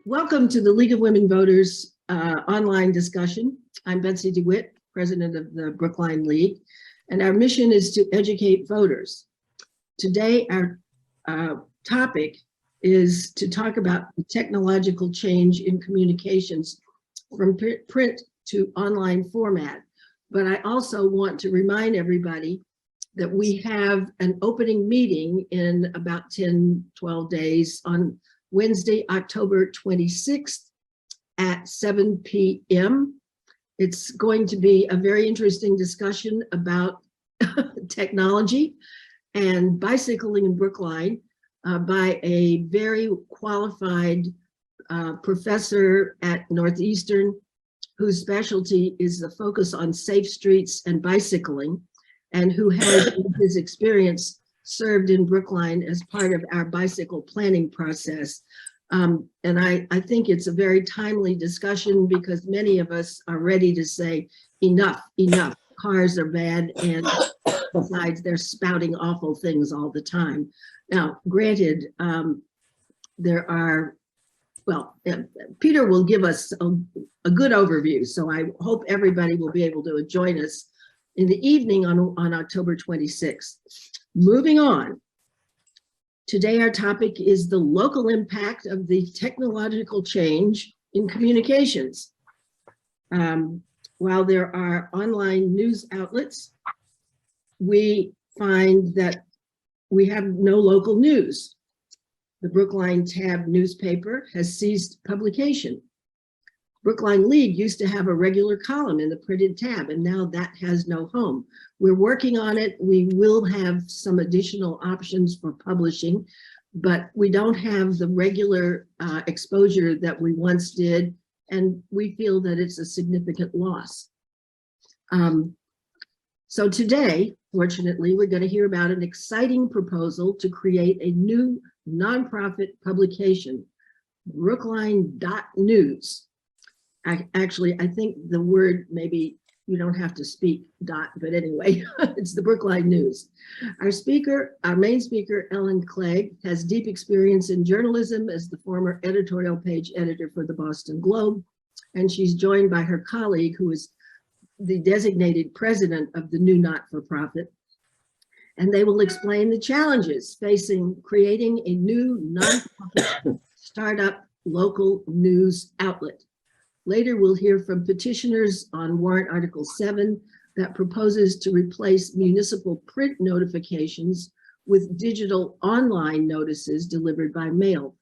Welcome to the League of Women Voters online discussion. I'm Betsy DeWitt, president of the Brookline League, and our mission is to educate voters. Today, our topic is to talk about the technological change in communications from print to online format. But I also want to remind everybody that we have an opening meeting in about 10-12 days on Wednesday, October 26th at 7 p.m. It's going to be a very interesting discussion about technology and bicycling in Brookline by a very qualified professor at Northeastern, whose specialty is the focus on safe streets and bicycling, and who has, in his experience, served in Brookline as part of our bicycle planning process. And I think it's a very timely discussion because many of us are ready to say, enough. Cars are bad, and besides, they're spouting awful things all the time. Now, granted, there are, well, Peter will give us a good overview, so I hope everybody will be able to join us in the evening on October 26th. Moving on, today our topic is the local impact of the technological change in communications. While there are online news outlets, we find that we have no local news. The Brookline Tab newspaper has ceased publication. Brookline League used to have a regular column in the printed tab, and now that has no home. We're working on it. We will have some additional options for publishing, but we don't have the regular exposure that we once did, and we feel that it's a significant loss. So today, fortunately, we're going to hear about an exciting proposal to create a new nonprofit publication, Brookline.News. Actually, I think the word, maybe you don't have to speak dot, but anyway, it's the Brookline News. Our main speaker, Ellen Clegg, has deep experience in journalism as the former editorial page editor for the Boston Globe, and she's joined by her colleague, who is the designated president of the new not-for-profit, and they will explain the challenges facing creating a new nonprofit startup local news outlet. Later, we'll hear from petitioners on Warrant Article 7 that proposes to replace municipal print notifications with digital online notices delivered by mail.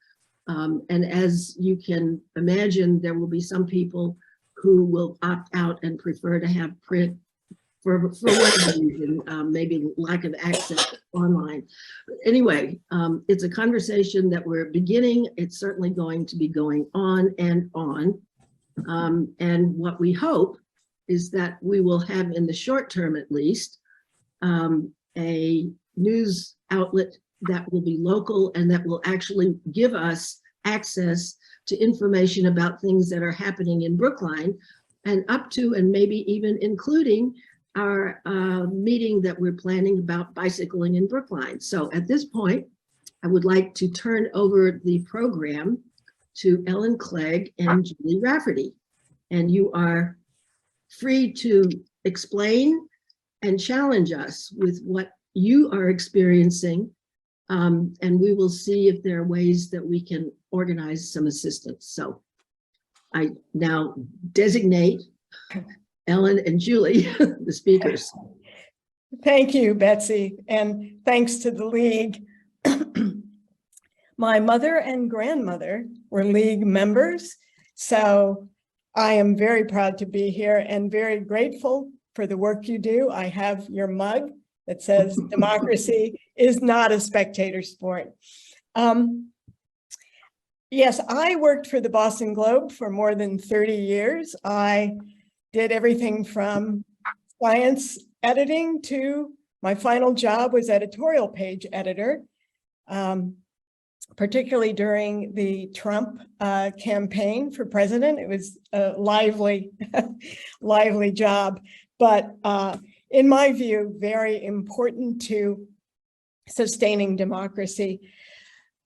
And as you can imagine, there will be some people who will opt out and prefer to have print for whatever reason, maybe lack of access online. But anyway, it's a conversation that we're beginning. It's certainly going to be going on and on. And what we hope is that we will have, in the short term at least, a news outlet that will be local and that will actually give us access to information about things that are happening in Brookline, and up to and maybe even including our meeting that we're planning about bicycling in Brookline. So at this point, I would like to turn over the program to Ellen Clegg and Julie Rafferty. And you are free to explain and challenge us with what you are experiencing. And we will see if there are ways that we can organize some assistance. So I now designate Ellen and Julie, the speakers. Thank you, Betsy, and thanks to the League. My mother and grandmother were League members, so I am very proud to be here and very grateful for the work you do. I have your mug that says democracy is not a spectator sport. Yes, I worked for the Boston Globe for more than 30 years. I did everything from science editing to my final job was editorial page editor. Particularly during the Trump campaign for president. It was a lively, lively job, but in my view, very important to sustaining democracy.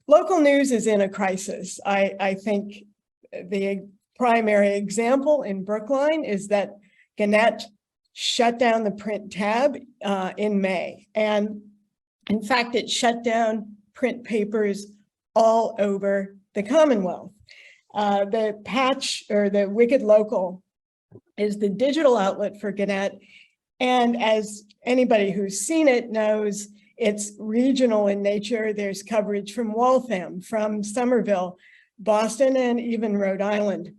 Local news is in a crisis. I think the primary example in Brookline is that Gannett shut down the print tab in May. And in fact, it shut down print papers all over the Commonwealth. The Patch, or the Wicked Local, is the digital outlet for Gannett. And as anybody who's seen it knows, it's regional in nature. There's coverage from Waltham, from Somerville, Boston, and even Rhode Island.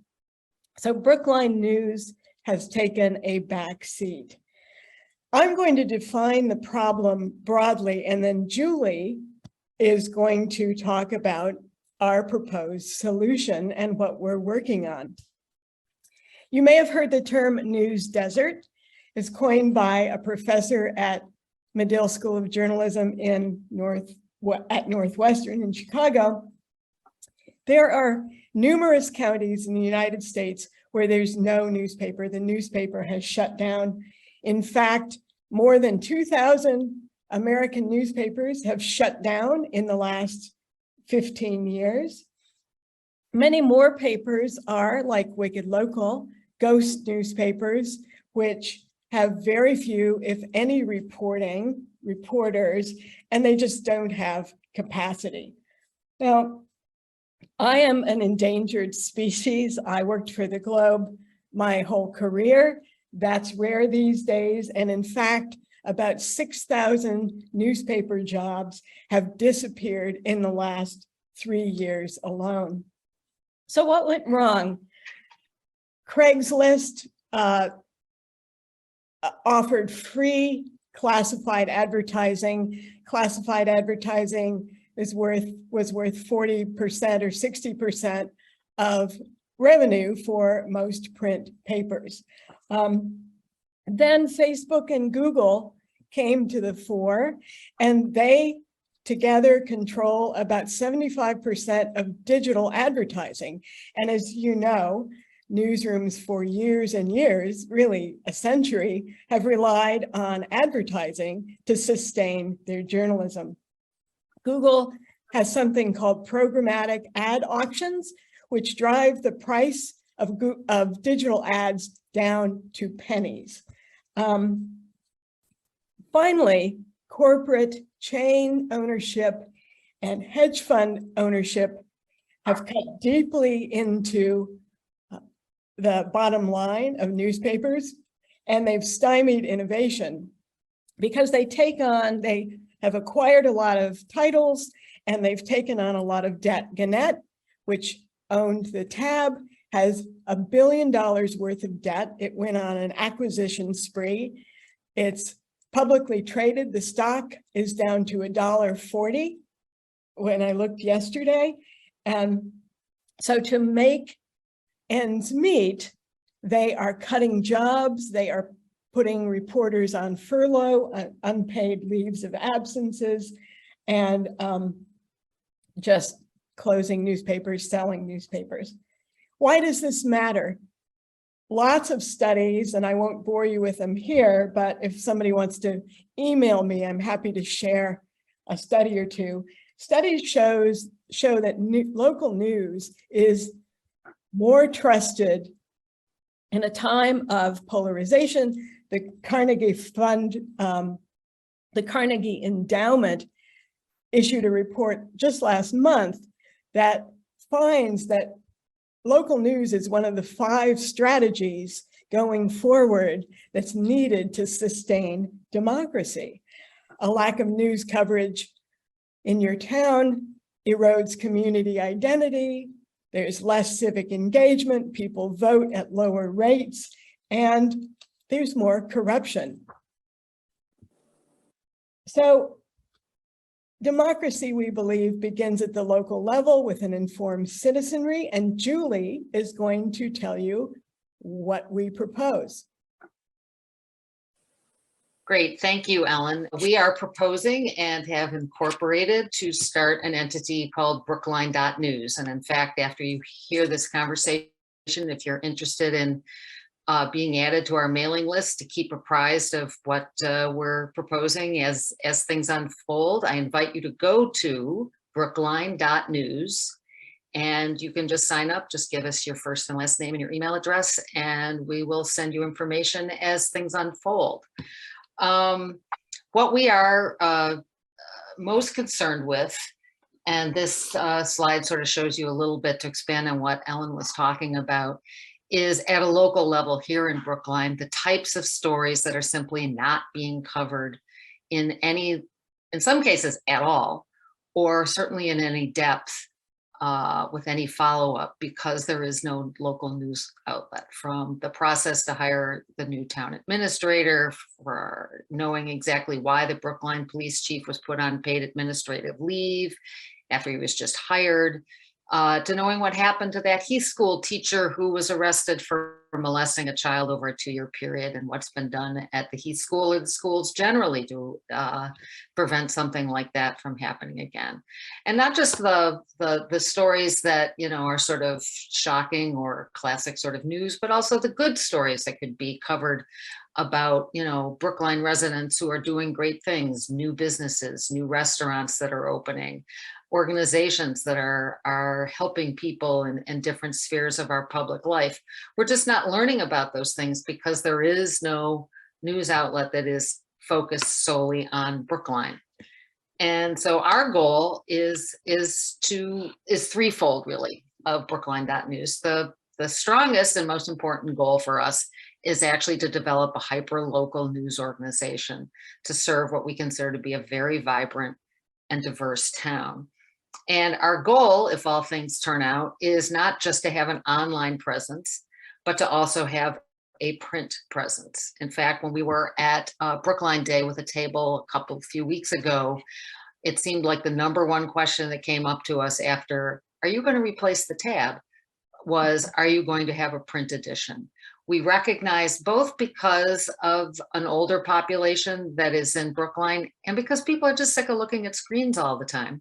So Brookline News has taken a back seat. I'm going to define the problem broadly, and then Julie is going to talk about our proposed solution and what we're working on. You may have heard the term news desert. It's coined by a professor at Medill School of Journalism at Northwestern in Chicago. There are numerous counties in the United States where there's no newspaper. The newspaper has shut down. In fact, more than 2,000 American newspapers have shut down in the last 15 years. Many more papers are, like Wicked Local, ghost newspapers, which have very few, if any, reporters, and they just don't have capacity. Now, I am an endangered species. I worked for the Globe my whole career. That's rare these days. And in fact, about 6,000 newspaper jobs have disappeared in the last 3 years alone. So what went wrong? Craigslist offered free classified advertising. Classified advertising was worth 40% or 60% of revenue for most print papers. Then Facebook and Google came to the fore, and they together control about 75% of digital advertising. And as you know, newsrooms for years and years, really a century, have relied on advertising to sustain their journalism. Google has something called programmatic ad auctions, which drive the price of digital ads down to pennies. Finally, corporate chain ownership and hedge fund ownership have cut deeply into the bottom line of newspapers, and they've stymied innovation because they have acquired a lot of titles, and they've taken on a lot of debt. Gannett, which owned the tab, has $1 billion worth of debt. It went on an acquisition spree. It's publicly traded. The stock is down to $1.40 when I looked yesterday. And so to make ends meet, they are cutting jobs. They are putting reporters on furlough, unpaid leaves of absences, and just closing newspapers, selling newspapers. Why does this matter? Lots of studies, and I won't bore you with them here, but if somebody wants to email me, I'm happy to share a study or two. Studies show that local news is more trusted in a time of polarization. The Carnegie Fund, the Carnegie Endowment issued a report just last month that finds that local news is one of the 5 strategies going forward that's needed to sustain democracy. A lack of news coverage in your town erodes community identity. There's less civic engagement. People vote at lower rates, and there's more corruption. So democracy, we believe, begins at the local level with an informed citizenry, and Julie is going to tell you what we propose. Great, thank you, Ellen. We are proposing and have incorporated to start an entity called Brookline.news. And in fact, after you hear this conversation, if you're interested in being added to our mailing list to keep apprised of what we're proposing as things unfold, I invite you to go to Brookline.news And you can just sign up, just give us your first and last name and your email address, and we will send you information as things unfold. What we are most concerned with, and this slide sort of shows you a little bit to expand on what Ellen was talking about, is at a local level here in Brookline, the types of stories that are simply not being covered in some cases at all, or certainly in any depth with any follow-up, because there is no local news outlet. From the process to hire the new town administrator, for knowing exactly why the Brookline police chief was put on paid administrative leave after he was just hired, to knowing what happened to that Heath School teacher who was arrested for molesting a child over a 2-year period, and what's been done at the Heath School or the schools generally to prevent something like that from happening again. And not just the stories that, you know, are sort of shocking or classic sort of news, but also the good stories that could be covered about, you know, Brookline residents who are doing great things, new businesses, new restaurants that are opening, organizations that are helping people in different spheres of our public life. We're just not learning about those things because there is no news outlet that is focused solely on Brookline. And so our goal is threefold, really, of Brookline.news. The strongest and most important goal for us is actually to develop a hyper-local news organization to serve what we consider to be a very vibrant and diverse town. And our goal, if all things turn out, is not just to have an online presence, but to also have a print presence. In fact, when we were at Brookline Day with a table a few weeks ago, it seemed like the #1 question that came up to us after, "Are you going to replace the tab?" was, "Are you going to have a print edition?" We recognize, both because of an older population that is in Brookline and because people are just sick of looking at screens all the time,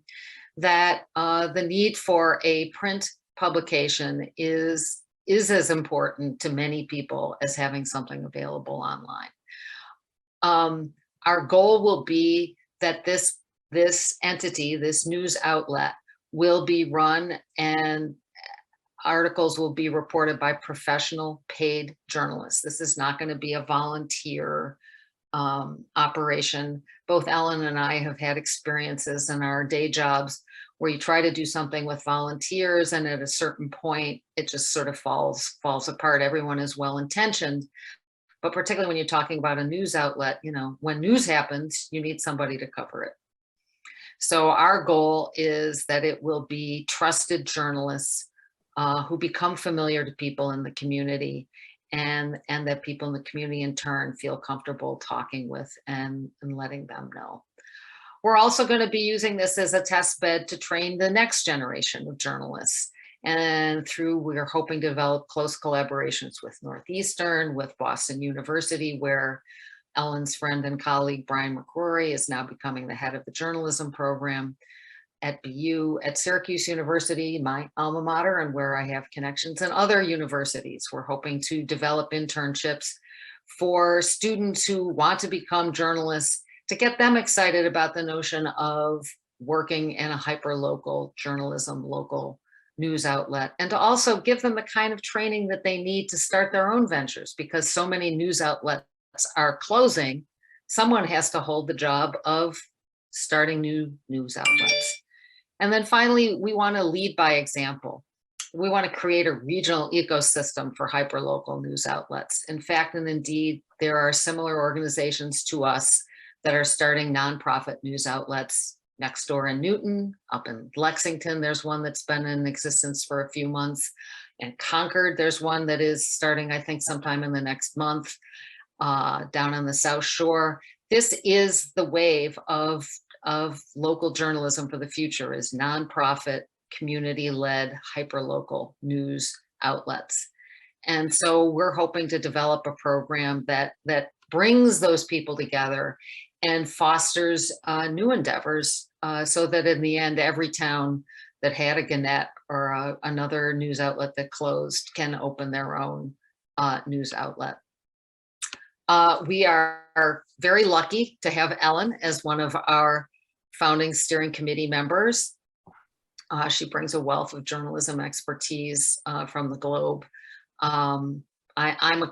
that the need for a print publication is as important to many people as having something available online. Our goal will be that this entity, this news outlet, will be run and articles will be reported by professional paid journalists. This is not going to be a volunteer operation. Both Ellen and I have had experiences in our day jobs where you try to do something with volunteers, and at a certain point, it just sort of falls apart. Everyone is well-intentioned, but particularly when you're talking about a news outlet, you know, when news happens, you need somebody to cover it. So our goal is that it will be trusted journalists who become familiar to people in the community, and that people in the community in turn feel comfortable talking with and letting them know. We're also going to be using this as a test bed to train the next generation of journalists. And we're hoping to develop close collaborations with Northeastern, with Boston University, where Ellen's friend and colleague Brian McCrory is now becoming the head of the journalism program, at BU, at Syracuse University, my alma mater, and where I have connections, and other universities. We're hoping to develop internships for students who want to become journalists, to get them excited about the notion of working in a hyper-local journalism, local news outlet, and to also give them the kind of training that they need to start their own ventures, because so many news outlets are closing. Someone has to hold the job of starting new news outlets. And then finally, we want to lead by example. We want to create a regional ecosystem for hyperlocal news outlets. In fact, and indeed, there are similar organizations to us that are starting nonprofit news outlets next door in Newton, up in Lexington. There's one that's been in existence for a few months. In Concord, there's one that is starting, I think, sometime in the next month, down on the South Shore. This is the wave of local journalism for the future, is nonprofit, community-led, hyperlocal news outlets. And so we're hoping to develop a program that brings those people together and fosters new endeavors, so that in the end, every town that had a Gannett or another news outlet that closed can open their own news outlet. We are very lucky to have Ellen as one of our founding steering committee members. She brings a wealth of journalism expertise from the Globe. I'm a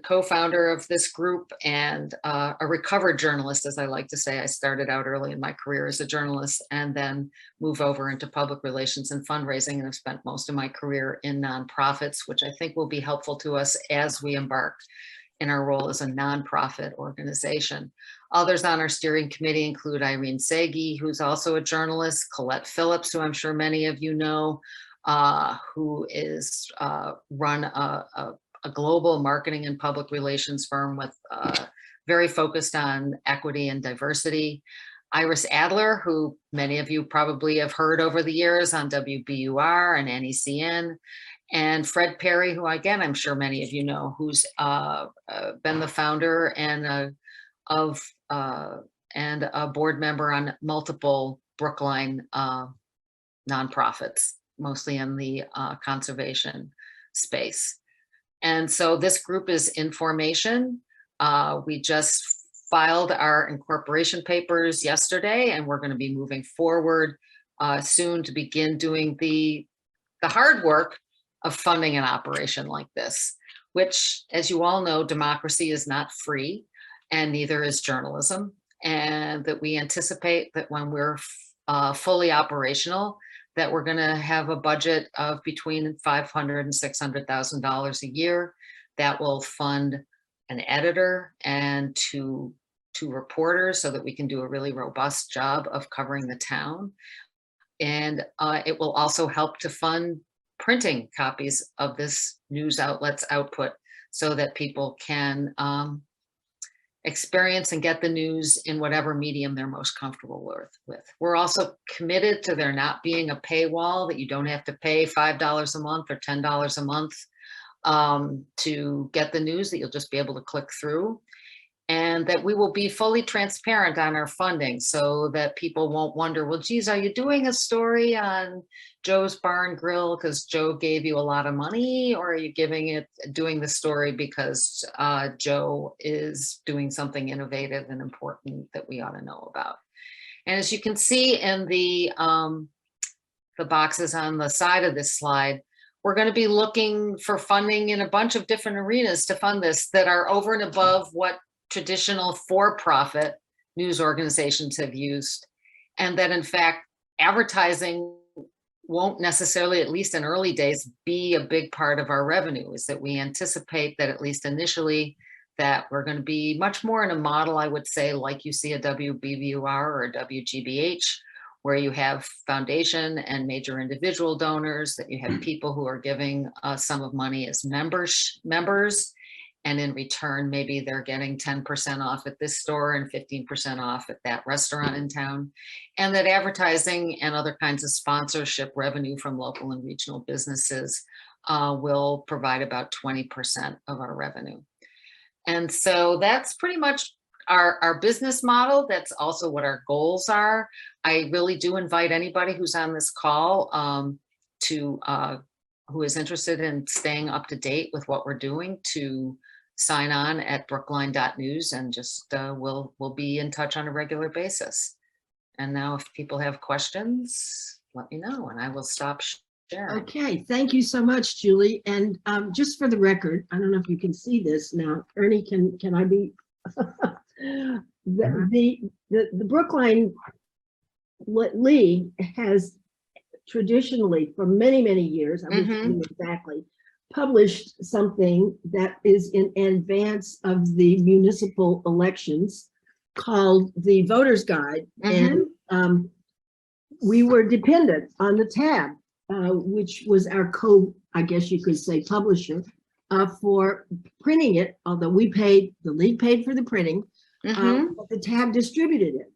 co-founder of this group and a recovered journalist, as I like to say. I started out early in my career as a journalist and then moved over into public relations and fundraising, and have spent most of my career in nonprofits, which I think will be helpful to us as we embark in our role as a nonprofit organization. Others on our steering committee include Irene Sagi, who's also a journalist, Colette Phillips, who I'm sure many of you know, who is run a global marketing and public relations firm with very focused on equity and diversity. Iris Adler, who many of you probably have heard over the years on WBUR and NECN, and Fred Perry, who again, I'm sure many of you know, who's been the founder and a board member on multiple Brookline nonprofits, mostly in the conservation space. And so this group is in formation. We just filed our incorporation papers yesterday, and we're going to be moving forward soon to begin doing the hard work of funding an operation like this, which, as you all know, democracy is not free, and neither is journalism. And that we anticipate that when we're fully operational, that we're going to have a budget of between $500,000 and $600,000 a year that will fund an editor and two reporters so that we can do a really robust job of covering the town. And it will also help to fund printing copies of this news outlet's output so that people can experience and get the news in whatever medium they're most comfortable with. We're also committed to there not being a paywall, that you don't have to pay $5 a month or $10 a month to get the news, that you'll just be able to click through. And that we will be fully transparent on our funding so that people won't wonder, well, geez, are you doing a story on Joe's Bar and Grill because Joe gave you a lot of money, or are you doing the story because Joe is doing something innovative and important that we ought to know about? And as you can see in the boxes on the side of this slide, we're going to be looking for funding in a bunch of different arenas to fund this that are over and above what traditional for-profit news organizations have used, and that in fact advertising won't necessarily, at least in early days, be a big part of our revenue. Is that we anticipate that at least initially that we're going to be much more in a model, I would say, like you see a WBUR or a WGBH, where you have foundation and major individual donors, that you have people who are giving a sum of money as members, and in return, maybe they're getting 10% off at this store and 15% off at that restaurant in town. And that advertising and other kinds of sponsorship revenue from local and regional businesses will provide about 20% of our revenue. And so that's pretty much our business model. That's also what our goals are. I really do invite anybody who's on this call who is interested in staying up to date with what we're doing to sign on at brookline.news, and just we'll be in touch on a regular basis. And now if people have questions, let me know and I will stop sharing. Okay, thank you so much, Julie. And just for the record, I don't know if you can see this now. Ernie, can I be? The Brookline League has traditionally, for many, many years, I won't tell you exactly, published something that is in advance of the municipal elections called the Voter's Guide. And we were dependent on the Tab, which was our I guess you could say, publisher for printing it, although the league paid for the printing, but the Tab distributed it.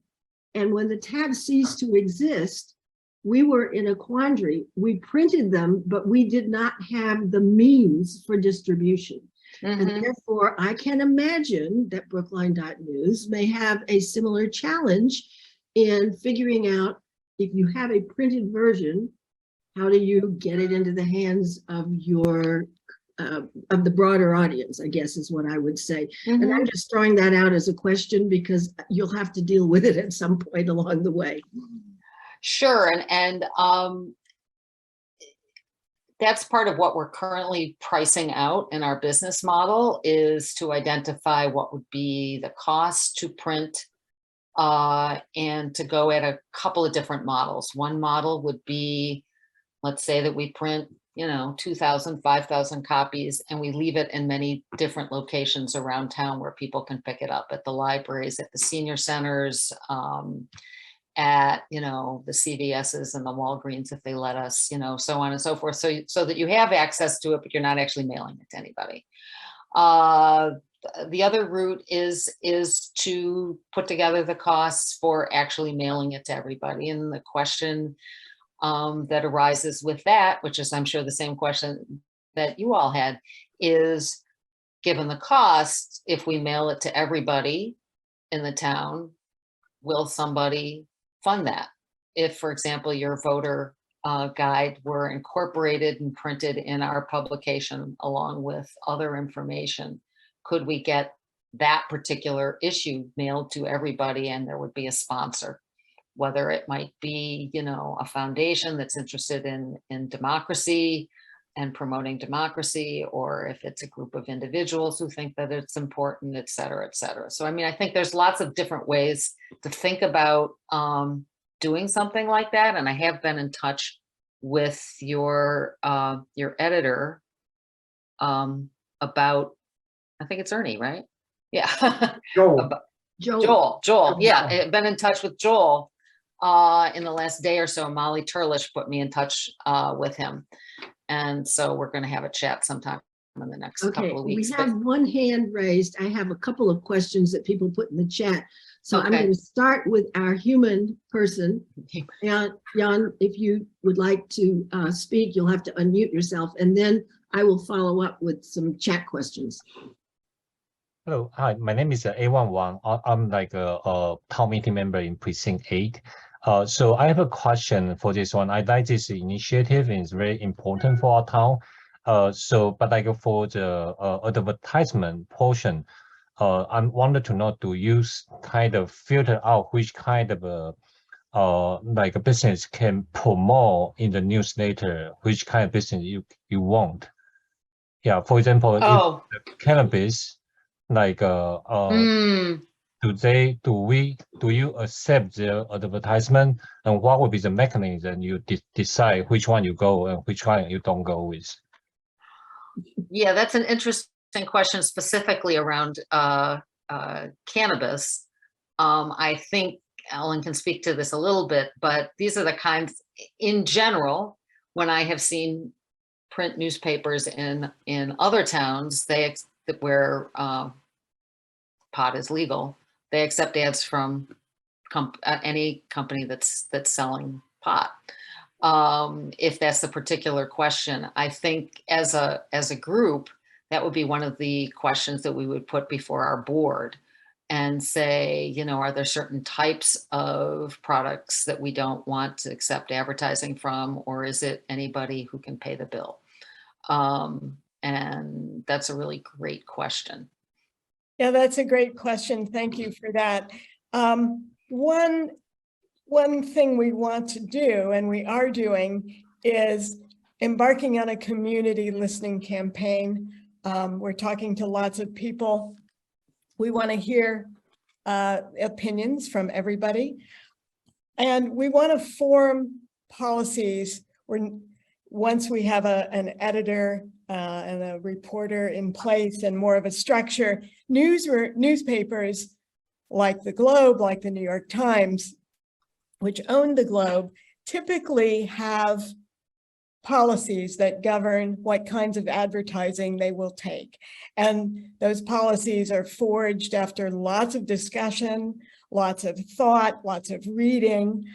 And when the Tab ceased to exist, we were in a quandary. We printed them, but we did not have the means for distribution. And therefore, I can imagine that Brookline.news may have a similar challenge in figuring out, if you have a printed version, how do you get it into the hands of your of the broader audience, I guess is what I would say. And I'm just throwing that out as a question because you'll have to deal with it at some point along the way. Sure, and that's part of what we're currently pricing out in our business model, is to identify what would be the cost to print and to go at a couple of different models. One model would be, let's say that we print, 2,000, 5,000 copies, and we leave it in many different locations around town where people can pick it up, at the libraries, at the senior centers, at, the CVS's and the Walgreens, if they let us, so on and so forth. So that you have access to it, but you're not actually mailing it to anybody. The other route is to put together the costs for actually mailing it to everybody. And the question that arises with that, which is, I'm sure, the same question that you all had, is, given the cost, if we mail it to everybody in the town, will somebody fund that? If, for example, your voter guide were incorporated and printed in our publication along with other information, could we get that particular issue mailed to everybody and there would be a sponsor? Whether it might be, a foundation that's interested in democracy and promoting democracy, or if it's a group of individuals who think that it's important, et cetera, et cetera. So, I think there's lots of different ways to think about doing something like that. And I have been in touch with your editor about, I think it's Ernie, right? Yeah. Joel. Joel. Yeah, I've been in touch with Joel in the last day or so. Molly Turlish put me in touch with him. And so we're going to have a chat sometime in the next couple of weeks. We have one hand raised. I have a couple of questions that people put in the chat. So I'm going to start with our human person. Jan, if you would like to speak, you'll have to unmute yourself, and then I will follow up with some chat questions. Hello, hi, my name is A11. I'm like a town meeting member in Precinct 8. So I have a question for this one. I like this initiative, and it's very important for our town. But like for the advertisement portion, I wanted to know, do you kind of filter out which kind of like a business can promote in the newsletter, which kind of business you want? Yeah, for example, if the cannabis, like do you accept their advertisement, and what would be the mechanism you decide which one you go and which one you don't go with? Yeah, that's an interesting question, specifically around cannabis. I think Ellen can speak to this a little bit, but these are the kinds, in general, when I have seen print newspapers in other towns, where pot is legal, they accept ads from any company that's selling pot. If that's the particular question, I think as a group, that would be one of the questions that we would put before our board and say, are there certain types of products that we don't want to accept advertising from, or is it anybody who can pay the bill? And that's a really great question. Yeah, that's a great question. Thank you for that. One thing we want to do, and we are doing, is embarking on a community listening campaign. We're talking to lots of people. We want to hear opinions from everybody. And we want to form policies where, once we have an editor and a reporter in place and more of a structure, newspapers like the Globe, like the New York Times, which own the Globe, typically have policies that govern what kinds of advertising they will take. And those policies are forged after lots of discussion, lots of thought, lots of reading.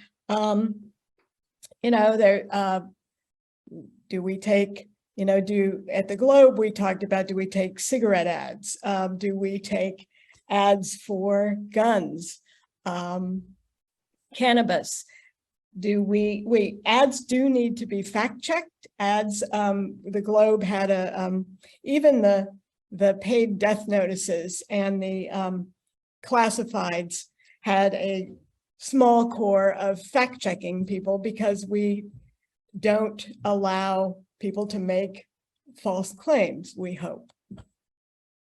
Do we take, at the Globe, we talked about, do we take cigarette ads? Do we take ads for guns, cannabis? Ads do need to be fact-checked. Ads, the Globe had even the paid death notices and the classifieds had a small core of fact-checking people because we don't allow people to make false claims, we hope.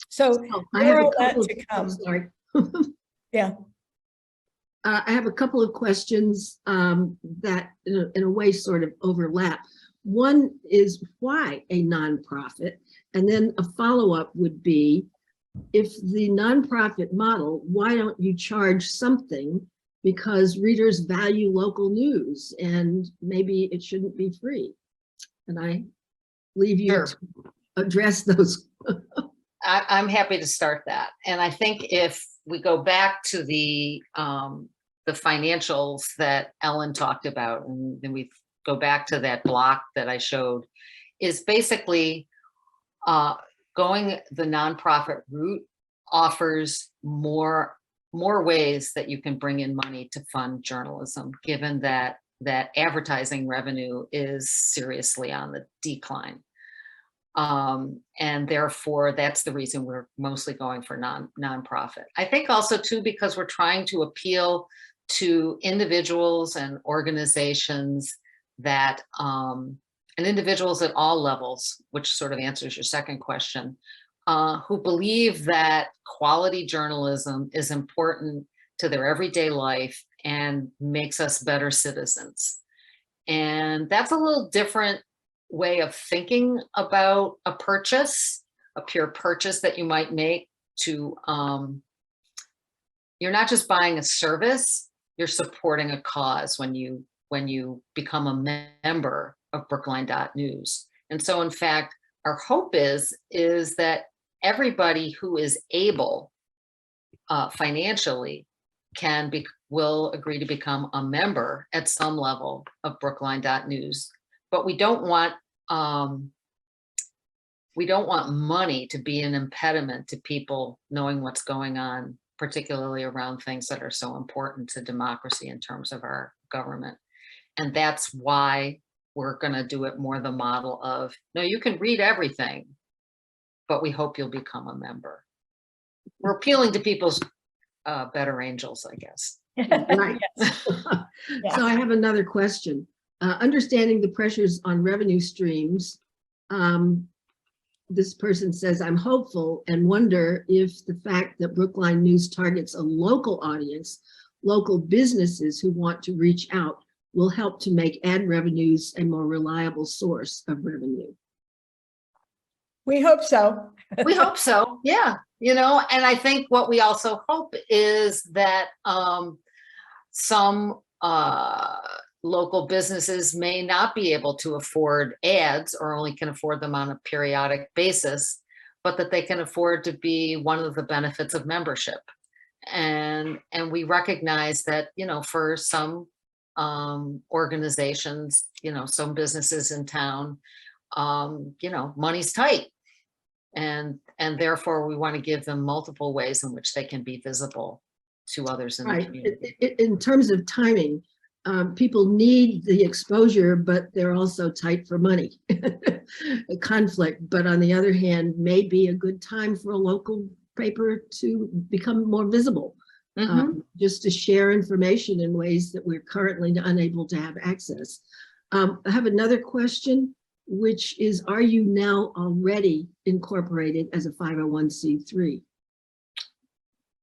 So I have more a on that couple of, to I'm come. sorry. Yeah. I have a couple of questions that in a way sort of overlap. One is why a nonprofit? And then a follow-up would be, if the nonprofit model, why don't you charge something? Because readers value local news and maybe it shouldn't be free. And I leave you Sure. to address those. I'm happy to start that. And I think if we go back to the financials that Ellen talked about, and then we go back to that block that I showed, is basically going the nonprofit route offers more ways that you can bring in money to fund journalism, given that advertising revenue is seriously on the decline. And therefore, that's the reason we're mostly going for nonprofit. I think also too, because we're trying to appeal to individuals and organizations that, and individuals at all levels, which sort of answers your second question, who believe that quality journalism is important to their everyday life and makes us better citizens. And that's a little different way of thinking about a purchase, a pure purchase that you might make to, you're not just buying a service, you're supporting a cause when you become a member of Brookline.News. And so in fact, our hope is that everybody who is able financially will agree to become a member at some level of Brookline.News. But we don't want money to be an impediment to people knowing what's going on, particularly around things that are so important to democracy in terms of our government. And that's why we're going to do it more the model of, no, you can read everything, but we hope you'll become a member. We're appealing to people's better angels, I guess. Right. So I have another question. Understanding the pressures on revenue streams, this person says, I'm hopeful and wonder if the fact that Brookline News targets a local audience, local businesses who want to reach out, will help to make ad revenues a more reliable source of revenue. We hope so. We hope so, yeah. And I think what we also hope is that some local businesses may not be able to afford ads or only can afford them on a periodic basis, but that they can afford to be one of the benefits of membership. And we recognize that, for some organizations, some businesses in town, money's tight. And therefore we want to give them multiple ways in which they can be visible to others in the community. In terms of timing, people need the exposure, but they're also tight for money. A conflict, but on the other hand, may be a good time for a local paper to become more visible, just to share information in ways that we're currently unable to have access. I have another question, which is, are you now already incorporated as a 501c3?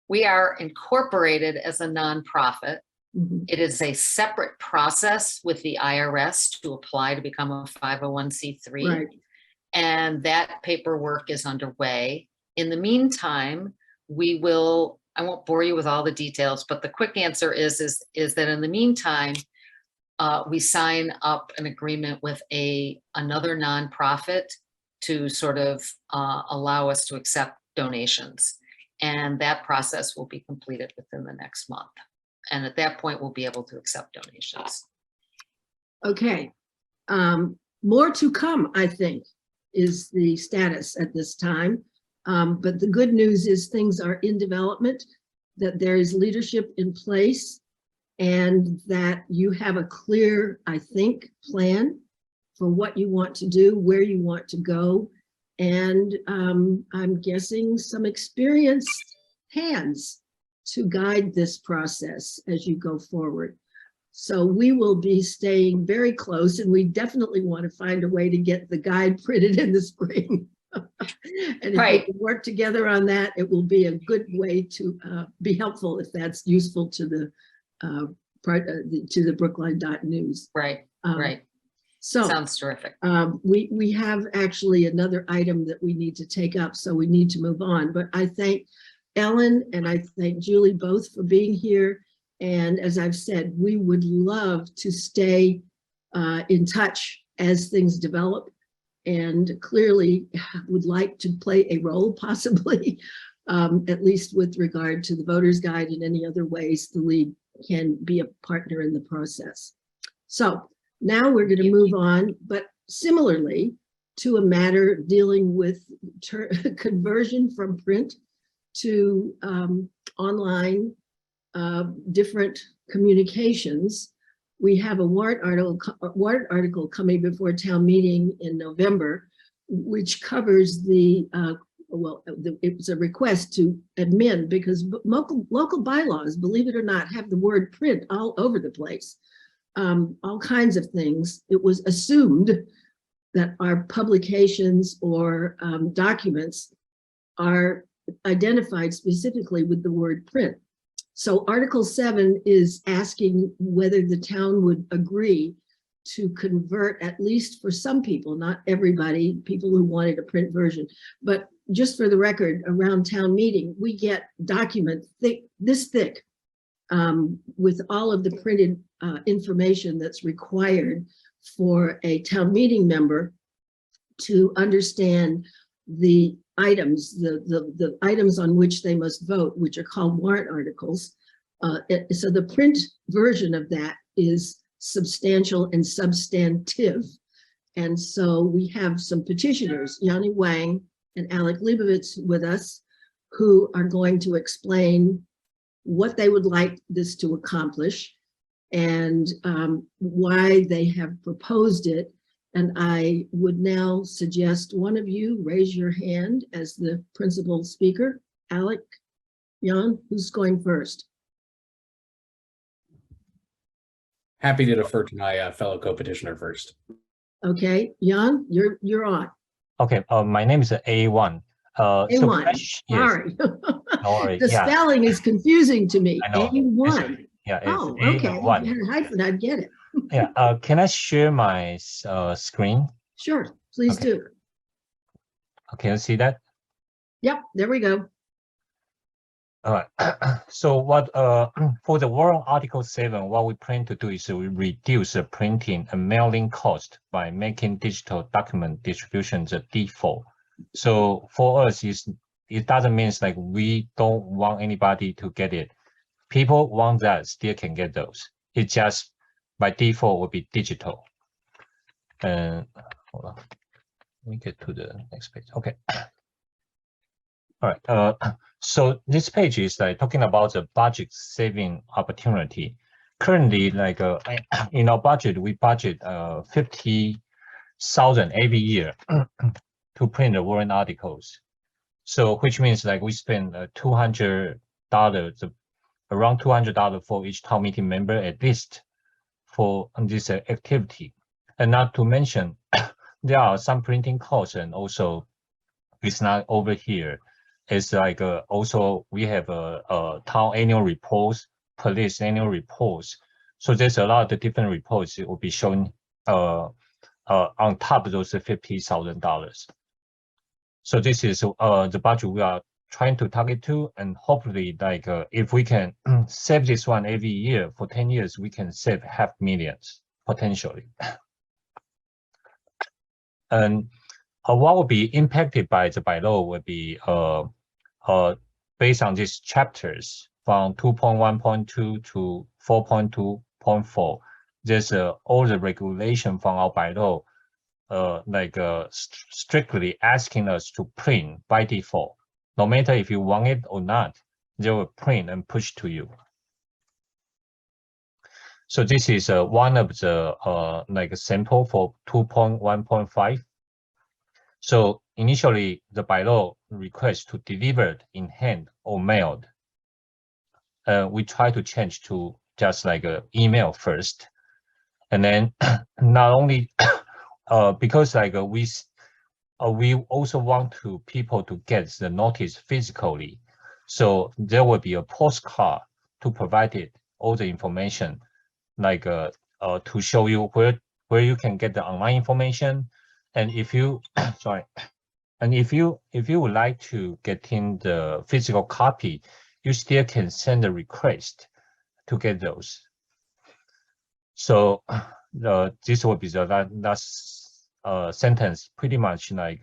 We are incorporated as a nonprofit. It is a separate process with the IRS to apply to become a 501c3. Right. And that paperwork is underway. In the meantime, I won't bore you with all the details, but the quick answer is that in the meantime, we sign up an agreement with another nonprofit to sort of allow us to accept donations. And that process will be completed within the next month. And at that point, we'll be able to accept donations. Okay. More to come, I think, is the status at this time. But the good news is things are in development, that there is leadership in place, and that you have a clear, I think, plan for what you want to do, where you want to go. And I'm guessing some experienced hands to guide this process as you go forward. So we will be staying very close, and we definitely want to find a way to get the guide printed in the spring. And if we Right. can work together on that, it will be a good way to be helpful if that's useful to the to the Brookline.news. Right, Um, right. So Sounds terrific. we have actually another item that we need to take up, so we need to move on. But I thank Ellen and I thank Julie both for being here. And as I've said, we would love to stay in touch as things develop, and clearly would like to play a role possibly, at least with regard to the voter's guide and any other ways the league can be a partner in the process. So now we're going to move on, but similarly to a matter dealing with conversion from print to online different communications. We have a warrant article coming before town meeting in November, which covers the, it's a request to amend, because local bylaws, believe it or not, have the word print all over the place. All kinds of things. It was assumed that our publications or documents are identified specifically with the word print. So Article 7 is asking whether the town would agree to convert, at least for some people, not everybody, people who wanted a print version. But just for the record, around town meeting, we get document this thick with all of the printed information that's required for a town meeting member to understand the items, the items on which they must vote, which are called warrant articles. So the print version of that is substantial and substantive. And so we have some petitioners, Yanni Wang and Alec Leibovitz, with us, who are going to explain what they would like this to accomplish and why they have proposed it. And I would now suggest one of you raise your hand as the principal speaker. Alec, Jan, who's going first? Happy to defer to my fellow co-petitioner first. Okay, Jan, you're on. Okay, my name is A1. So A1, yes, sorry. sorry, The yeah, spelling is confusing to me. I know. A1. yeah, it's Oh, okay. If you A1. had a hyphen, I'd get it. Yeah, can I share my screen? Sure, please Okay. do. Okay, you see that? Yep, there we go. All right. So what for the warrant article 7, what we plan to do is we reduce the printing and mailing cost by making digital document distribution the default. So for us, it doesn't mean like we don't want anybody to get it. People want that still can get those. It just by default will be digital. And hold on, let me get to the next page. Okay. All right. So this page is like talking about the budget saving opportunity. Currently, like in our budget, we budget 50,000 every year to print the warrant articles. So which means like we spend $200, around $200 for each town meeting member at least for this activity. And not to mention, there are some printing costs, and also it's not over here. It's like also we have a town annual reports, police annual reports. So there's a lot of different reports it will be shown on top of those $50,000. So this is the budget we are trying to target to, and hopefully like if we can save this one every year for 10 years, we can save $500,000 potentially. And what will be impacted by the bylaw will be based on these chapters from 2.1.2 to 4.2.4. There's all the regulation from our bylaw strictly asking us to print by default. No matter if you want it or not, they will print and push to you. So this is one of the like a sample for 2.1.5. So initially, the bylaw requests to deliver it in hand or mailed. we try to change to just like a email first. And then not only because like we also want to people to get the notice physically. So there will be a postcard to provide it all the information, like to show you where you can get the online information. And if you sorry, and if you would like to get in the physical copy, you still can send a request to get those. So this will be the last sentence, pretty much like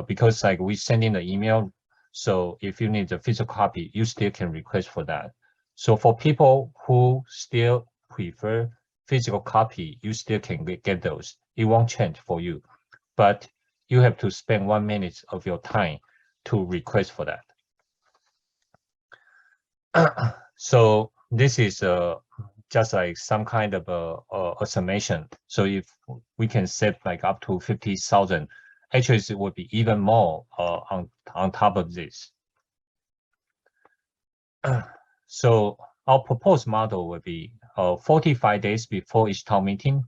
because like we send in the email. So if you need the physical copy, you still can request for that. So for people who still prefer physical copy, you still can get those. It won't change for you, but you have to spend 1 minute of your time to request for that. So this is just like some kind of a summation. So if we can save like up to 50,000, actually it would be even more on top of this. So our proposed model would be 45 days before each town meeting,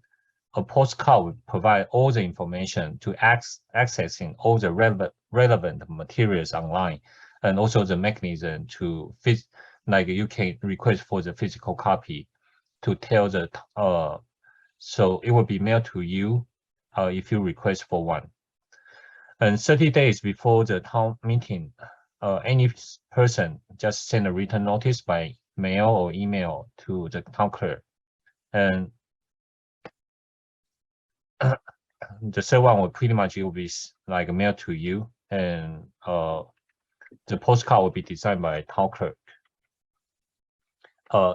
a postcard would provide all the information to accessing all the relevant materials online, and also the mechanism to like you can request for the physical copy to tell the so it will be mailed to you if you request for one. And 30 days before the town meeting, any person just send a written notice by mail or email to the town clerk. And the third one will pretty much, it will be like mailed to you, and the postcard will be designed by town clerk.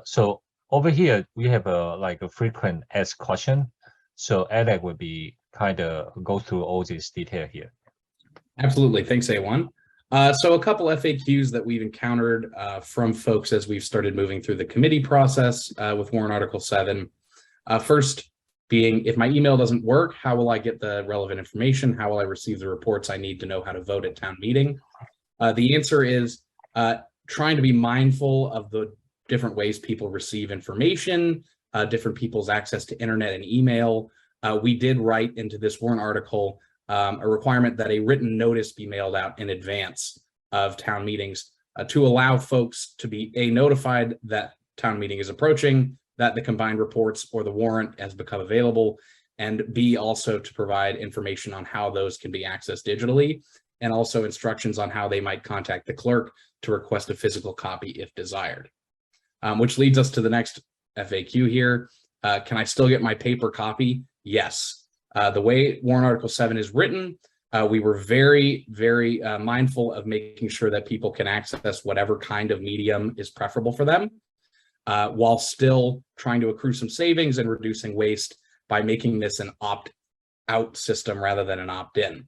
So over here we have like a frequent asked question. So Alec will be kind of go through all this detail here. Absolutely. Thanks, A1. So a couple FAQs that we've encountered from folks as we've started moving through the committee process with Warrant Article 7. First being, if my email doesn't work, how will I get the relevant information? How will I receive the reports I need to know how to vote at town meeting? The answer is trying to be mindful of the different ways people receive information, different people's access to internet and email. We did write into this warrant article a requirement that a written notice be mailed out in advance of town meetings to allow folks to be notified that town meeting is approaching, that the combined reports or the warrant has become available, and B, also to provide information on how those can be accessed digitally, and also instructions on how they might contact the clerk to request a physical copy if desired. Which leads us to the next FAQ here. Can I still get my paper copy? Yes. The way Warrant Article 7 is written, we were very, very mindful of making sure that people can access whatever kind of medium is preferable for them, while still trying to accrue some savings and reducing waste by making this an opt-out system rather than an opt-in.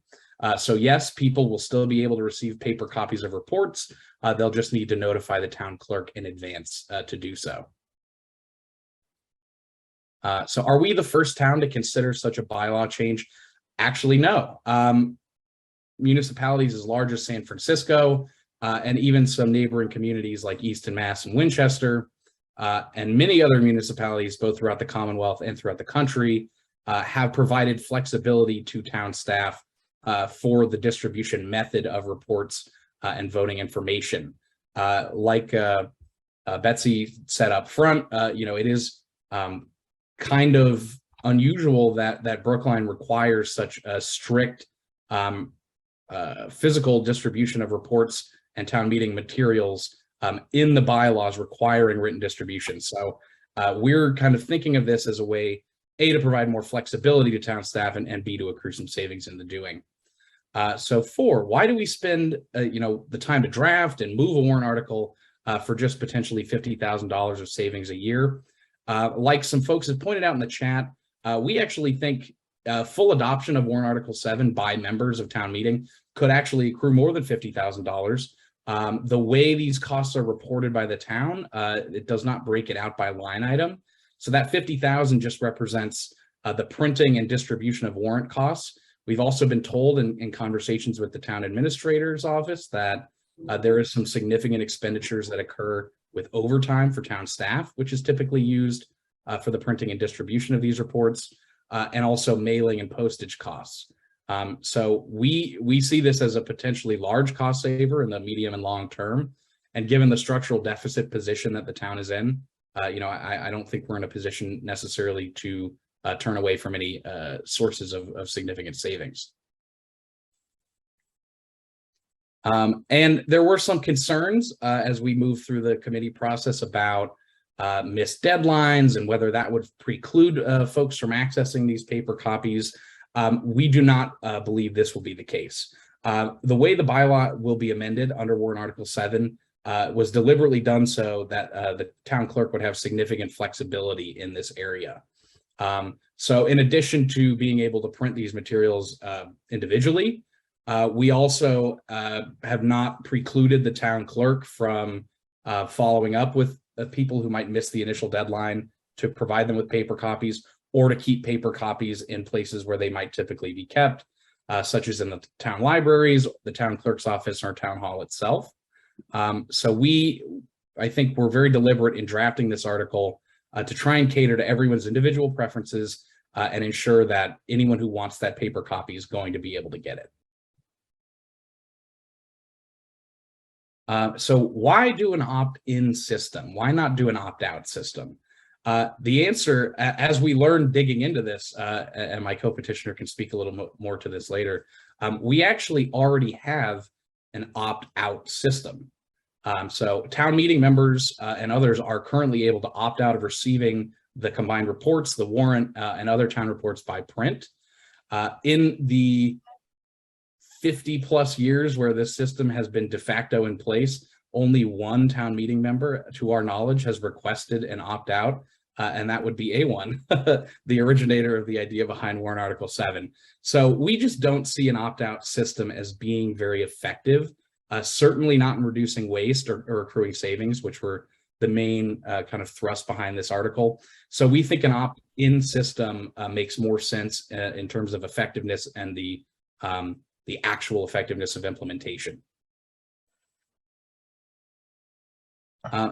So yes, people will still be able to receive paper copies of reports. They'll just need to notify the town clerk in advance to do so. So are we the first town to consider such a bylaw change? Actually, no. Municipalities as large as San Francisco and even some neighboring communities like Easton, Mass and Winchester and many other municipalities, both throughout the Commonwealth and throughout the country, have provided flexibility to town staff for the distribution method of reports and voting information. Like Betsy said up front, it is kind of unusual that Brookline requires such a strict physical distribution of reports and town meeting materials in the bylaws requiring written distribution. So we're kind of thinking of this as a way, A, to provide more flexibility to town staff, and B, to accrue some savings in the doing. So 4, why do we spend the time to draft and move a warrant article for just potentially $50,000 of savings a year? Like some folks have pointed out in the chat, we actually think full adoption of Warrant Article 7 by members of town meeting could actually accrue more than $50,000. The way these costs are reported by the town, it does not break it out by line item. So that $50,000 just represents the printing and distribution of warrant costs. We've also been told in conversations with the town administrator's office that there is some significant expenditures that occur with overtime for town staff, which is typically used for the printing and distribution of these reports, and also mailing and postage costs. So we see this as a potentially large cost saver in the medium and long term. And given the structural deficit position that the town is in, I don't think we're in a position necessarily to turn away from any sources of significant savings. And there were some concerns as we moved through the committee process about missed deadlines and whether that would preclude folks from accessing these paper copies. We do not believe this will be the case. The way the bylaw will be amended under Warrant Article 7 was deliberately done so that the town clerk would have significant flexibility in this area. So in addition to being able to print these materials individually, we also have not precluded the town clerk from following up with people who might miss the initial deadline to provide them with paper copies, or to keep paper copies in places where they might typically be kept, such as in the town libraries, the town clerk's office, or town hall itself. So I think we're very deliberate in drafting this article to try and cater to everyone's individual preferences and ensure that anyone who wants that paper copy is going to be able to get it. So why do an opt-in system? Why not do an opt-out system? The answer, as we learned digging into this, and my co-petitioner can speak a little more to this later, we actually already have an opt-out system. So town meeting members and others are currently able to opt out of receiving the combined reports, the warrant, and other town reports by print. In the 50 plus years where this system has been de facto in place, only one town meeting member, to our knowledge, has requested an opt-out, and that would be A1, the originator of the idea behind Warrant Article 7. So we just don't see an opt-out system as being very effective, certainly not in reducing waste or accruing savings, which were the main kind of thrust behind this article. So we think an opt-in system makes more sense in terms of effectiveness and the actual effectiveness of implementation.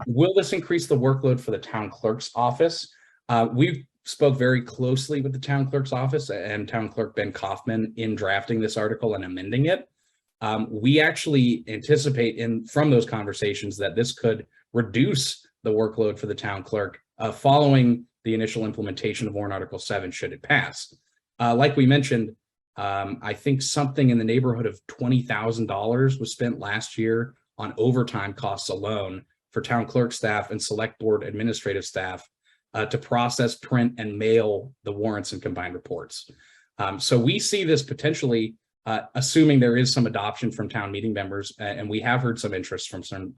Will this increase the workload for the town clerk's office? We spoke very closely with the town clerk's office and town clerk Ben Kaufman in drafting this article and amending it. We actually anticipate from those conversations that this could reduce the workload for the town clerk following the initial implementation of Warrant Article 7 should it pass. Like we mentioned, I think something in the neighborhood of $20,000 was spent last year on overtime costs alone for town clerk staff and select board administrative staff to process, print, and mail the warrants and combined reports. So we see this potentially, assuming there is some adoption from town meeting members, and we have heard some interest from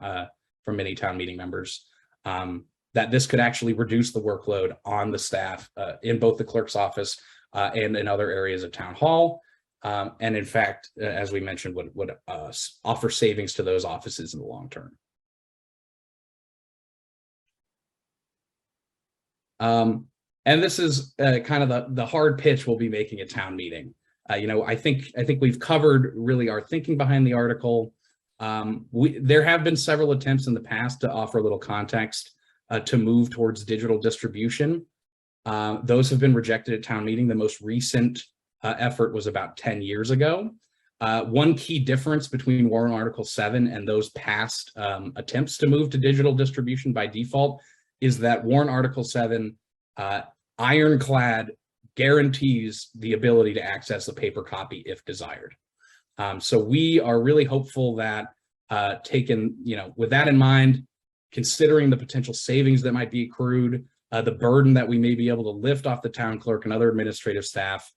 many town meeting members, that this could actually reduce the workload on the staff in both the clerk's office and in other areas of town hall. And in fact, as we mentioned, would offer savings to those offices in the long term. And this is kind of the hard pitch we'll be making at town meeting. I think we've covered really our thinking behind the article. There have been several attempts in the past to offer a little context to move towards digital distribution. Those have been rejected at town meeting. The most recent effort was about 10 years ago. One key difference between Warrant Article 7 and those past attempts to move to digital distribution by default is that Warrant Article 7 ironclad guarantees the ability to access a paper copy if desired. So we are really hopeful that with that in mind, considering the potential savings that might be accrued, the burden that we may be able to lift off the town clerk and other administrative staff,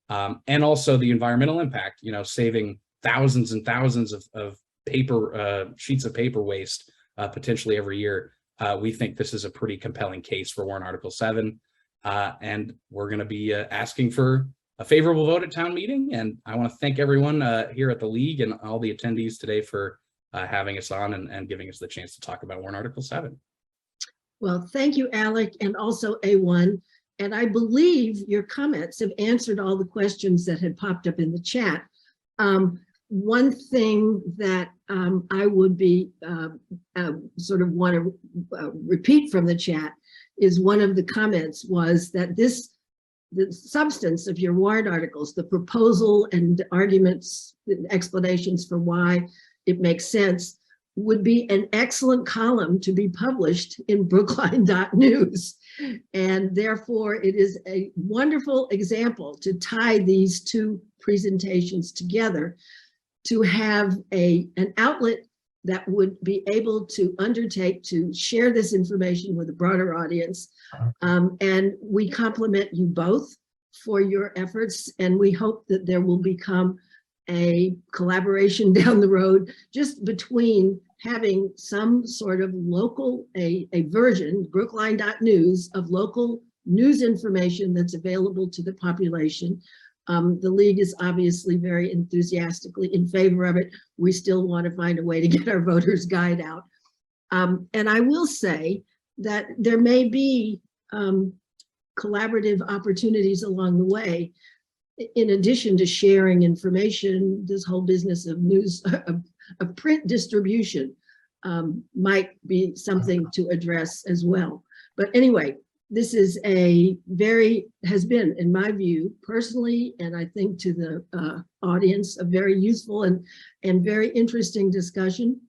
and also the environmental impact, saving thousands and thousands of paper sheets of paper waste potentially every year. We think this is a pretty compelling case for Warrant Article 7, and we're going to be asking for a favorable vote at town meeting. And I want to thank everyone here at the League and all the attendees today for having us on and giving us the chance to talk about Warrant Article 7. Well, thank you, Alec, and also A1. And I believe your comments have answered all the questions that had popped up in the chat. one thing that I would be sort of want to repeat from the chat is one of the comments was that the substance of your warrant articles, the proposal and arguments, explanations for why it makes sense, would be an excellent column to be published in Brookline.News. And therefore, it is a wonderful example to tie these two presentations together, to have an outlet that would be able to undertake to share this information with a broader audience. And we compliment you both for your efforts, and we hope that there will become a collaboration down the road just between having some sort of local, a version, Brookline.News, of local news information that's available to the population. The League is obviously very enthusiastically in favor of it. We still want to find a way to get our voters' guide out. And I will say that there may be collaborative opportunities along the way. In addition to sharing information, this whole business of news, of print distribution might be something to address as well. But anyway, this is has been, in my view, personally, and I think to the audience, a very useful and very interesting discussion.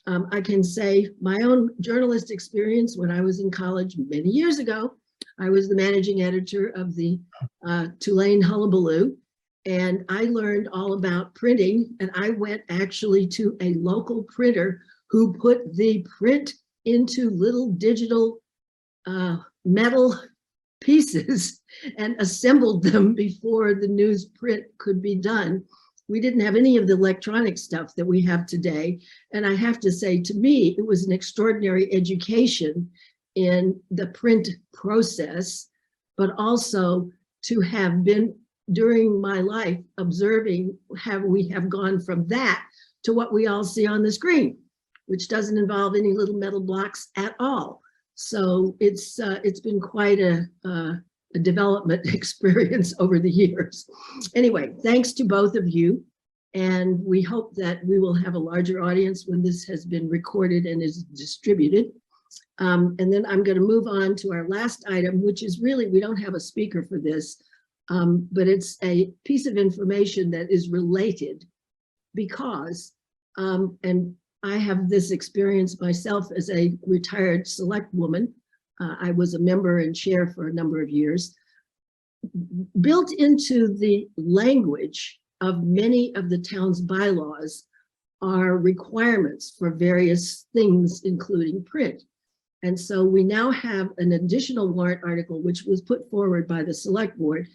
I can say my own journalist experience when I was in college many years ago, I was the managing editor of the Tulane Hullabaloo, and I learned all about printing, and I went actually to a local printer who put the print into little digital metal pieces and assembled them before the newsprint could be done. We didn't have any of the electronic stuff that we have today. And I have to say, to me, it was an extraordinary education in the print process, but also to have been, during my life, observing how we have gone from that to what we all see on the screen, which doesn't involve any little metal blocks at all. So it's been quite a development experience over the years. Anyway, thanks to both of you. And we hope that we will have a larger audience when this has been recorded and is distributed. And then I'm going to move on to our last item, which is really, we don't have a speaker for this, but it's a piece of information that is related because, and I have this experience myself as a retired select woman. I was a member and chair for a number of years. Built into the language of many of the town's bylaws are requirements for various things, including print. And so we now have an additional warrant article, which was put forward by the select board,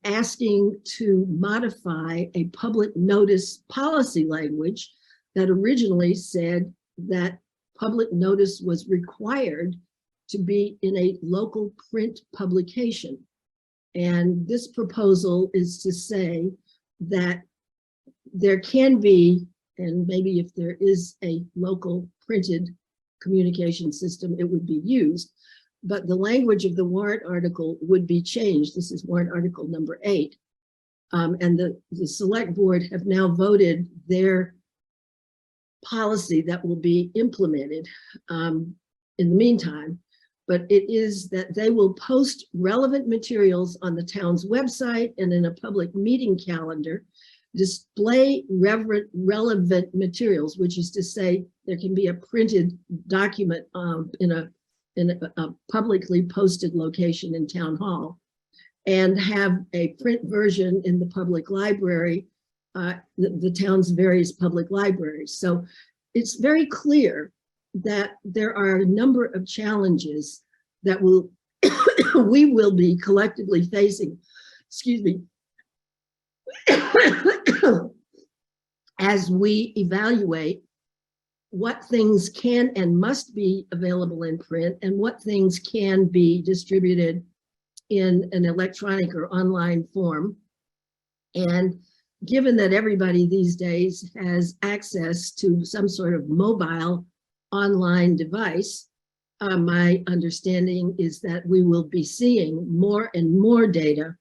asking to modify a public notice policy language that originally said that public notice was required to be in a local print publication. And this proposal is to say that there can be, and maybe if there is a local printed communication system, it would be used, but the language of the warrant article would be changed. This is warrant article number 8. And the select board have now voted their policy that will be implemented in the meantime, but it is that they will post relevant materials on the town's website and in a public meeting calendar, display relevant materials, which is to say there can be a printed document in a publicly posted location in town hall, and have a print version in the public library, the town's various public libraries. So it's very clear that there are a number of challenges that we will be collectively facing, excuse me, as we evaluate what things can and must be available in print and what things can be distributed in an electronic or online form. And given that everybody these days has access to some sort of mobile online device, my understanding is that we will be seeing more and more data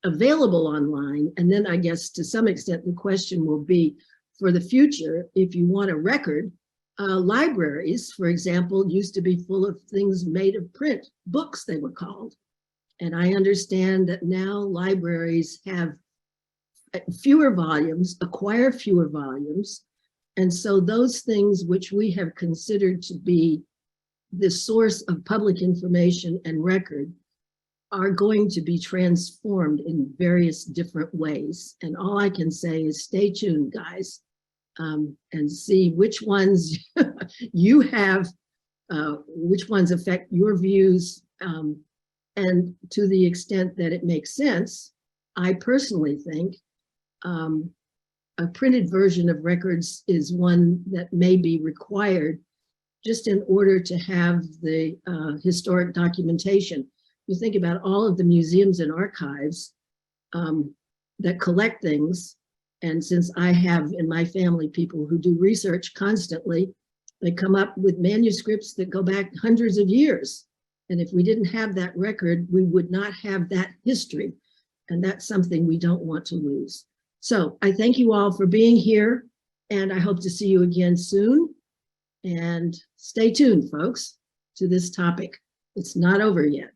available online. And then I guess to some extent, the question will be for the future, if you want a record, libraries, for example, used to be full of things made of print, books they were called. And I understand that now libraries have fewer volumes, acquire fewer volumes. And so those things which we have considered to be the source of public information and record are going to be transformed in various different ways. And all I can say is stay tuned, guys, and see which ones you have, which ones affect your views. And to the extent that it makes sense, I personally think a printed version of records is one that may be required just in order to have the historic documentation. You think about all of the museums and archives that collect things. And since I have in my family people who do research constantly, they come up with manuscripts that go back hundreds of years. And if we didn't have that record, we would not have that history. And that's something we don't want to lose. So I thank you all for being here, and I hope to see you again soon. And stay tuned, folks, to this topic. It's not over yet.